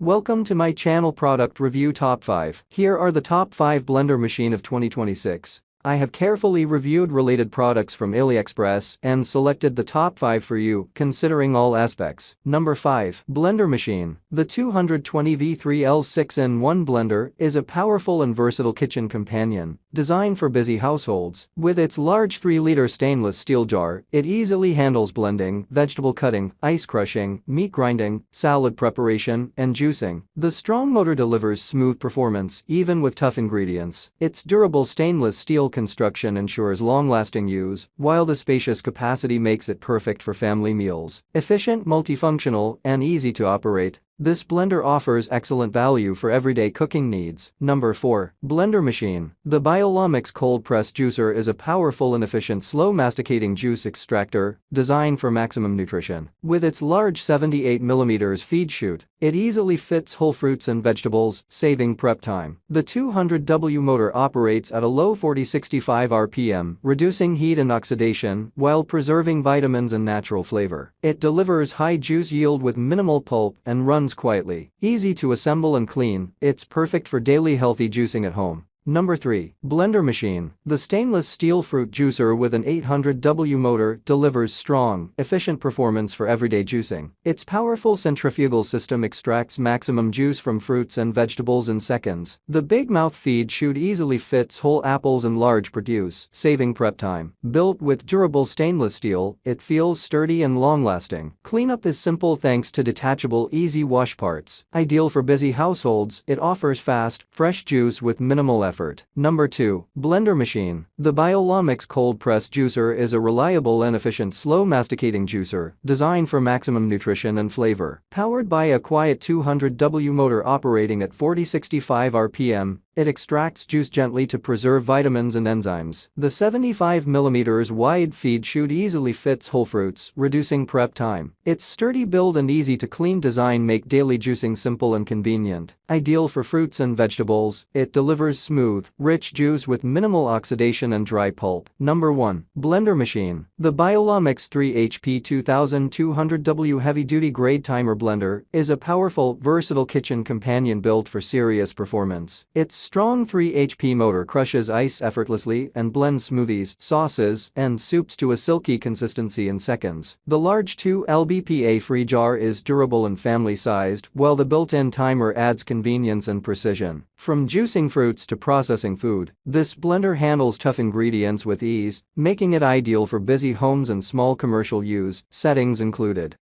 Welcome to my channel product review top 5. Here are the top 5 blender machine of 2026. I have carefully reviewed related products from AliExpress and selected the top 5 for you, considering all aspects. Number 5. Blender Machine. The 220V3L 6-in-1 blender is a powerful and versatile kitchen companion, designed for busy households. With its large 3-liter stainless steel jar, it easily handles blending, vegetable cutting, ice crushing, meat grinding, salad preparation, and juicing. The strong motor delivers smooth performance even with tough ingredients. Its durable stainless steel construction ensures long-lasting use, while the spacious capacity makes it perfect for family meals. Efficient, multifunctional, and easy to operate, this blender offers excellent value for everyday cooking needs. Number 4. Blender Machine. The Biolomix cold press juicer is a powerful and efficient slow masticating juice extractor designed for maximum nutrition. With its large 78mm feed chute, it easily fits whole fruits and vegetables, saving prep time. The 200W motor operates at a low 40-65 RPM, reducing heat and oxidation while preserving vitamins and natural flavor. It delivers high juice yield with minimal pulp and runs quietly. Easy to assemble and clean, it's perfect for daily healthy juicing at home. Number 3. Blender Machine. The stainless steel fruit juicer with an 800W motor delivers strong, efficient performance for everyday juicing. Its powerful centrifugal system extracts maximum juice from fruits and vegetables in seconds. The big mouth feed chute easily fits whole apples and large produce, saving prep time. Built with durable stainless steel, it feels sturdy and long-lasting. Cleanup is simple thanks to detachable easy wash parts. Ideal for busy households, it offers fast, fresh juice with minimal effort. Number 2. Blender Machine. The Biolomix cold press juicer is a reliable and efficient slow masticating juicer designed for maximum nutrition and flavor. Powered by a quiet 200W motor operating at 40-65 RPM, it extracts juice gently to preserve vitamins and enzymes. The 75mm wide feed chute easily fits whole fruits, reducing prep time. Its sturdy build and easy to clean design make daily juicing simple and convenient. Ideal for fruits and vegetables, it delivers smooth, rich juice with minimal oxidation and dry pulp. Number 1. Blender Machine. The Biolomix 3HP 2200W heavy-duty grade timer blender is a powerful, versatile kitchen companion built for serious performance. Its strong 3HP motor crushes ice effortlessly and blends smoothies, sauces, and soups to a silky consistency in seconds. The large 2 lbpa-free jar is durable and family-sized, while the built-in timer adds convenience and precision. From juicing fruits to processing food, this blender handles tough ingredients with ease, making it ideal for busy homes and small commercial use, settings included.